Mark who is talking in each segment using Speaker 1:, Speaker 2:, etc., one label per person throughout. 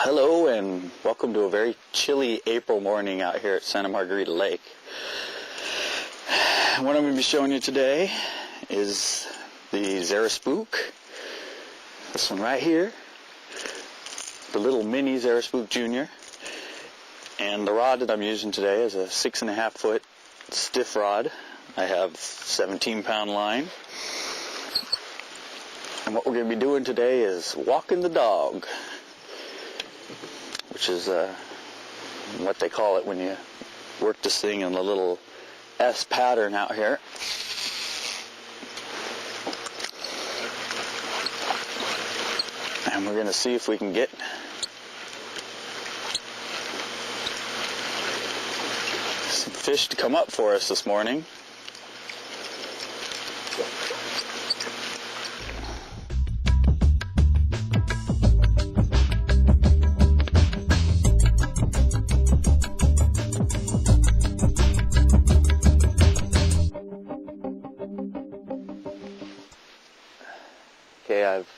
Speaker 1: Hello and welcome to a very chilly April morning out here at Santa Margarita Lake. What I'm going to be showing you today is the spook. This one right here, the little mini spook Junior. And the rod that I'm using today is a 6.5 foot stiff rod. I have 17-pound line. And what we're going to be doing today is walking the dog, which is what they call it when you work this thing in the little S pattern out here. And we're going to see if we can get some fish to come up for us this morning. Okay, I've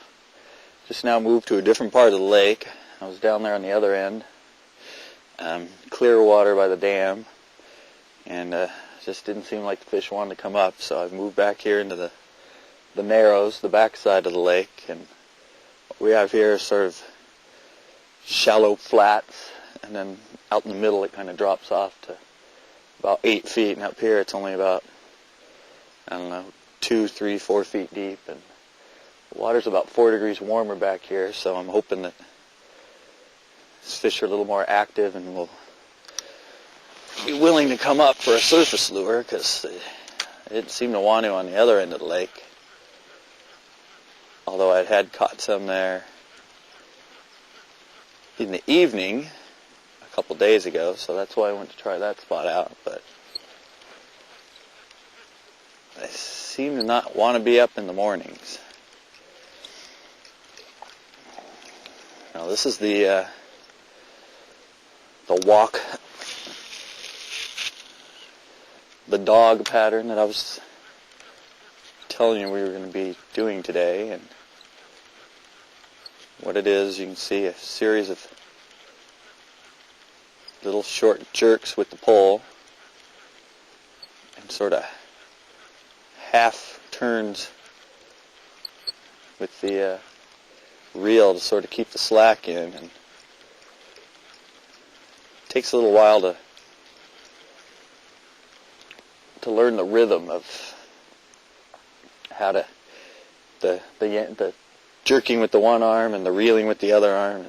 Speaker 1: just now moved to a different part of the lake. I was down there on the other end, clear water by the dam, and just didn't seem like the fish wanted to come up, so I've moved back here into the narrows, the back side of the lake, and what we have here is sort of shallow flats, and then out in the middle it kind of drops off to about 8 feet, and up here it's only about, I don't know, 2, 3, 4 feet deep, and the water's about 4 degrees warmer back here, so I'm hoping that these fish are a little more active and will be willing to come up for a surface lure, because they didn't seem to want to on the other end of the lake. Although I had caught some there in the evening a couple days ago, so that's why I went to try that spot out, but they seem to not want to be up in the mornings. Now this is the walk, the dog pattern that I was telling you we were going to be doing today, and what it is, you can see a series of little short jerks with the pole and sort of half turns with the reel to sort of keep the slack in, and it takes a little while to learn the rhythm of how to the jerking with the one arm and the reeling with the other arm.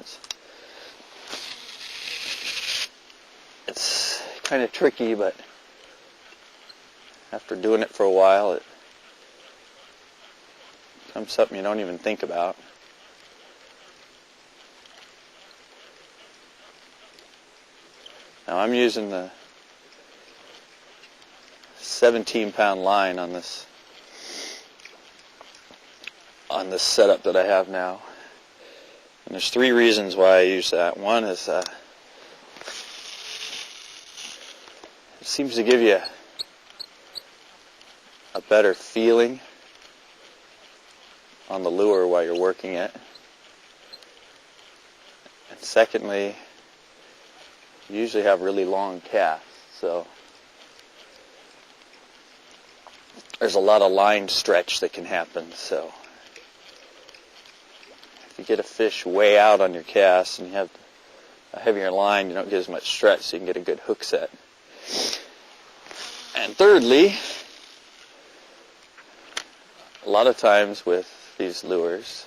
Speaker 1: It's kind of tricky, but after doing it for a while it becomes something you don't even think about. Now I'm using the 17-pound line on this setup that I have now, and there's 3 reasons why I use that. One is it seems to give you a better feeling on the lure while you're working it, and secondly, you usually have really long casts, so there's a lot of line stretch that can happen. So if you get a fish way out on your cast and you have a heavier line, you don't get as much stretch, so you can get a good hook set. And thirdly, A lot of times with these lures,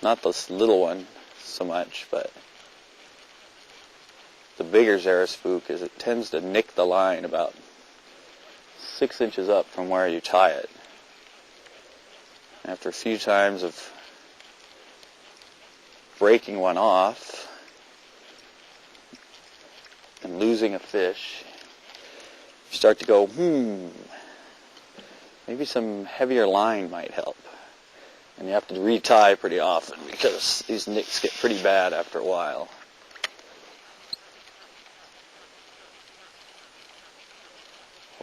Speaker 1: not this little one so much, but the bigger Zara spook, is it tends to nick the line about 6 inches up from where you tie it. After a few times of breaking one off and losing a fish, you start to go, maybe some heavier line might help. And you have to retie pretty often because these nicks get pretty bad after a while.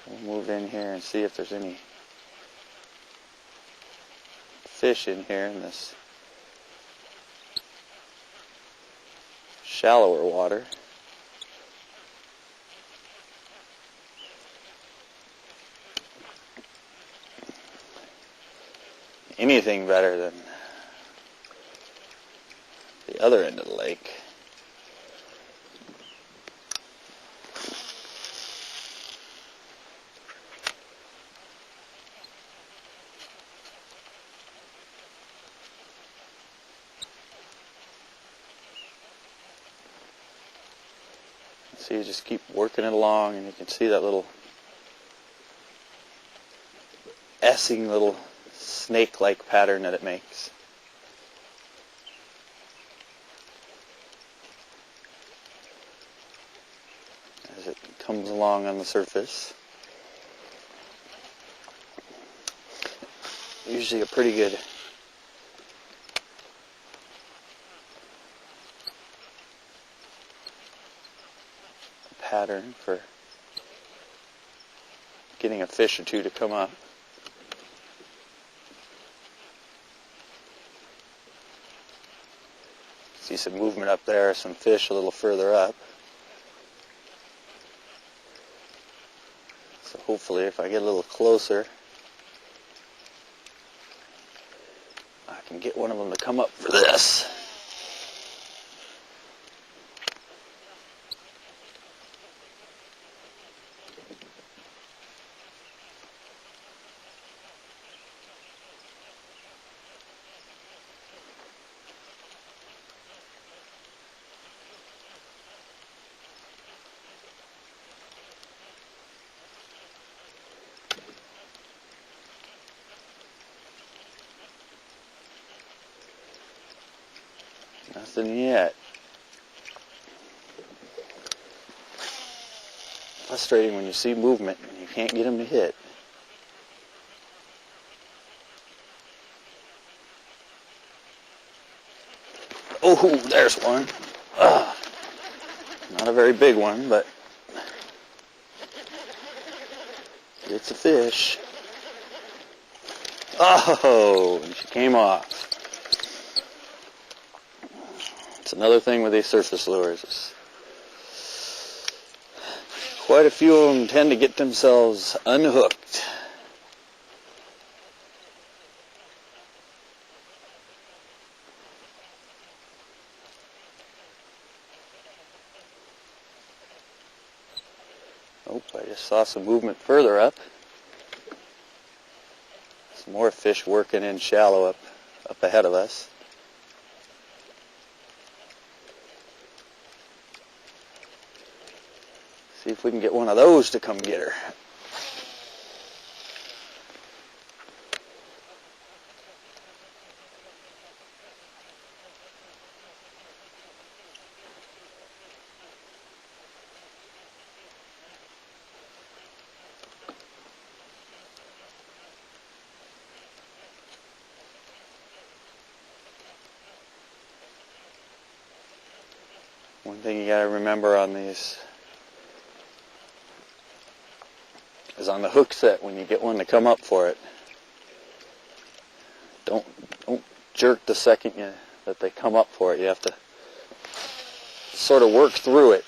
Speaker 1: We'll move in here and see if there's any fish in here in this shallower water. Anything better than the other end of the lake. So you just keep working it along, and you can see that little S-ing little snake-like pattern that it makes. As it comes along on the surface. Usually a pretty good pattern for getting a fish or two to come up. See some movement up there, some fish a little further up. So hopefully if I get a little closer, I can get one of them to come up for this. Nothing yet. Frustrating when you see movement and you can't get them to hit. Oh, there's one. Not a very big one, but it's a fish. Oh, and she came off. It's another thing with these surface lures. Quite a few of them tend to get themselves unhooked. Oh, I just saw some movement further up. Some more fish working in shallow up ahead of us. See if we can get one of those to come get her. One thing you got to remember on these is on the hook set, when you get one to come up for it, don't jerk the second that they come up for it. You have to sort of work through it.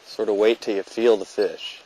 Speaker 1: Sort of wait till you feel the fish.